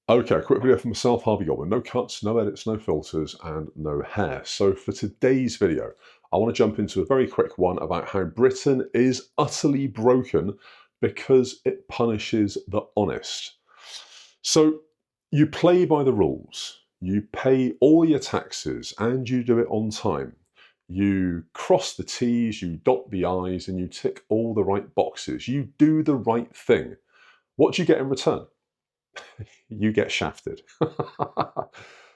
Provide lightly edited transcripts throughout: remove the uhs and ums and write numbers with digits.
Okay, a quick video for myself, Harvey Goldman. No cuts, no edits, no filters, and no hair. So for today's video, I want to jump into a very quick one about how Britain is utterly broken because it punishes the honest. So you play by the rules, you pay all your taxes, and you do it on time. You cross the T's, you dot the I's, and you tick all the right boxes. You do the right thing. What do you get in return? You get shafted.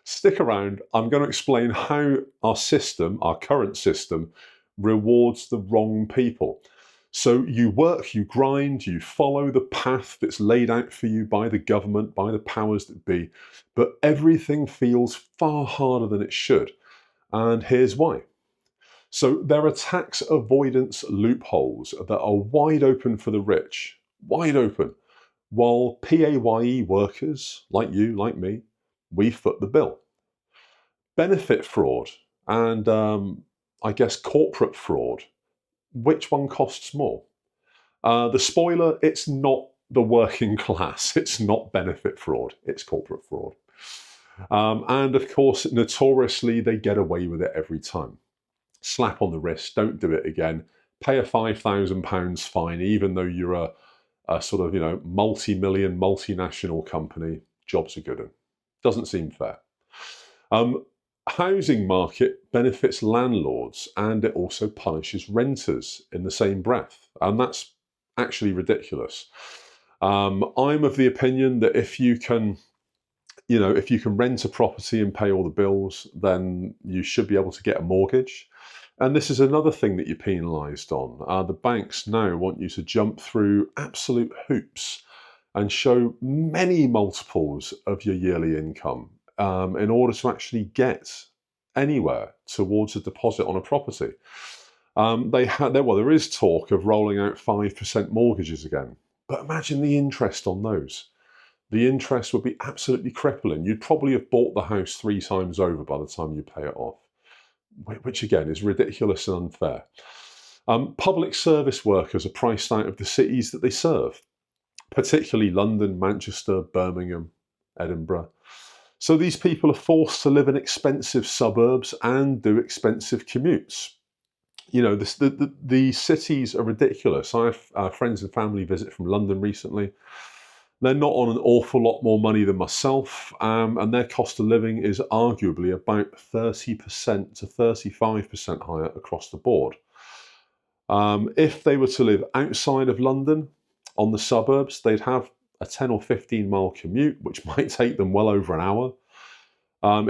Stick around. I'm going to explain how our system, our current system, rewards the wrong people. So you work, you grind, you follow the path that's laid out for you by the government, by the powers that be, but everything feels far harder than it should. And here's why. So there are tax avoidance loopholes that are wide open for the rich, wide open, while PAYE workers, like you, like me, we foot the bill. Benefit fraud and I guess corporate fraud, which one costs more? The spoiler, it's not the working class. It's not benefit fraud. It's corporate fraud. And of course, notoriously, they get away with it every time. Slap on the wrist, don't do it again. Pay a £5,000 fine, even though you're a sort of, multi-million, multinational company. Jobs are good. Doesn't seem fair. Housing market benefits landlords and it also punishes renters in the same breath. And that's actually ridiculous. I'm of the opinion that if you can rent a property and pay all the bills, then you should be able to get a mortgage. And this is another thing that you're penalised on. The banks now want you to jump through absolute hoops and show many multiples of your yearly income in order to actually get anywhere towards a deposit on a property. There is talk of rolling out 5% mortgages again, but imagine the interest on those. The interest would be absolutely crippling. You'd probably have bought the house 3 times over by the time you pay it off, which again is ridiculous and unfair. Public service workers are priced out of the cities that they serve, particularly London, Manchester, Birmingham, Edinburgh. So these people are forced to live in expensive suburbs and do expensive commutes. The cities are ridiculous. I have friends and family visit from London recently. They're not on an awful lot more money than myself, and their cost of living is arguably about 30% to 35% higher across the board. If they were to live outside of London, on the suburbs, they'd have a 10 or 15 mile commute, which might take them well over an hour.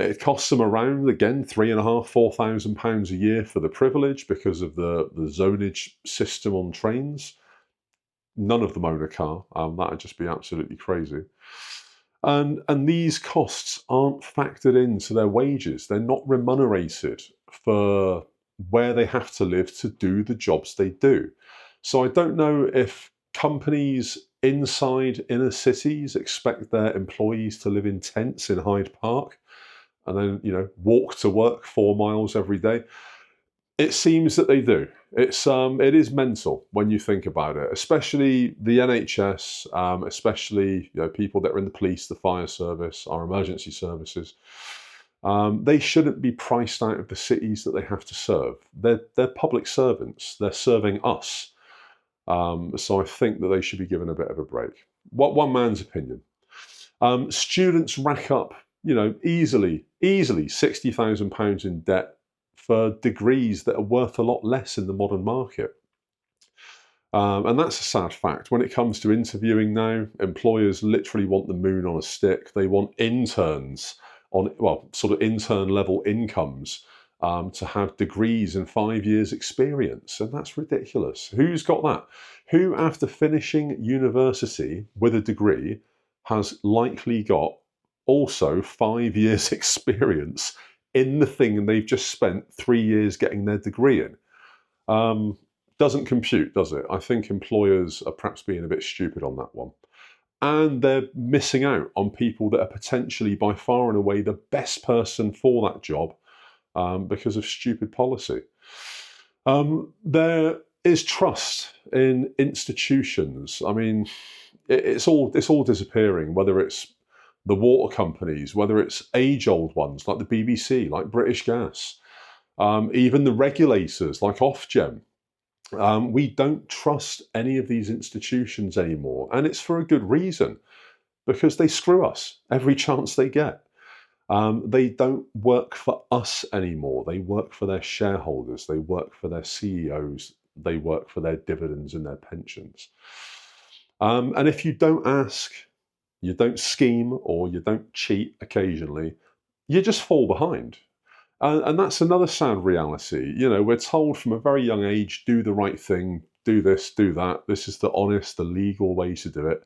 It costs them around, again, £3,500 to £4,000 a year for the privilege because of the zonage system on trains. None of them own a car. That would just be absolutely crazy. And these costs aren't factored into their wages. They're not remunerated for where they have to live to do the jobs they do. So I don't know if companies inside inner cities expect their employees to live in tents in Hyde Park and then, walk to work 4 miles every day. It seems that they do. It is mental when you think about it, especially the NHS, especially people that are in the police, the fire service, our emergency services. They shouldn't be priced out of the cities that they have to serve. They're public servants. They're serving us. So I think that they should be given a bit of a break. One man's opinion. Students rack up, easily £60,000 in debt for degrees that are worth a lot less in the modern market. And that's a sad fact. When it comes to interviewing now, employers literally want the moon on a stick. They want interns on, sort of intern level incomes to have degrees and 5 years experience. And that's ridiculous. Who's got that? Who, after finishing university with a degree, has likely got also 5 years experience in the thing they've just spent 3 years getting their degree in? Doesn't compute, does it? I think employers are perhaps being a bit stupid on that one. And they're missing out on people that are potentially by far and away the best person for that job because of stupid policy. There is trust in institutions. I mean, it's all disappearing, whether it's the water companies, whether it's age-old ones like the BBC, like British Gas, even the regulators like Ofgem. We don't trust any of these institutions anymore, and it's for a good reason, because they screw us every chance they get. They don't work for us anymore. They work for their shareholders. They work for their CEOs. They work for their dividends and their pensions. And if you don't ask, you don't scheme, or you don't cheat occasionally, you just fall behind. And that's another sad reality. You know, we're told from a very young age, do the right thing, do this, do that. This is the honest, the legal way to do it.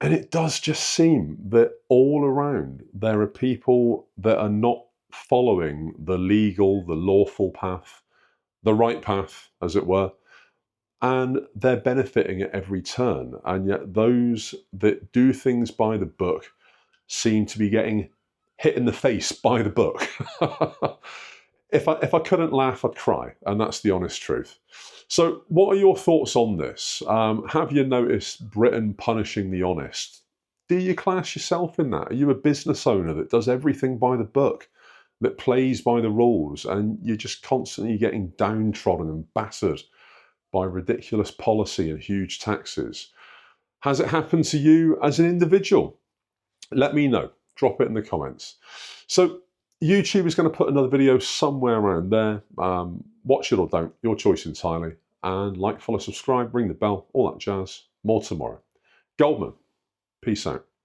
And it does just seem that all around there are people that are not following the legal, the lawful path, the right path, as it were, and they're benefiting at every turn. And yet those that do things by the book seem to be getting hit in the face by the book. If I couldn't laugh, I'd cry, and that's the honest truth. So what are your thoughts on this? Have you noticed Britain punishing the honest? Do you class yourself in that? Are you a business owner that does everything by the book, that plays by the rules, and you're just constantly getting downtrodden and battered by ridiculous policy and huge taxes? Has it happened to you as an individual? Let me know. Drop it in the comments. So YouTube is going to put another video somewhere around there. Watch it or don't, your choice entirely. And like, follow, subscribe, ring the bell, all that jazz. More tomorrow. Goldman, peace out.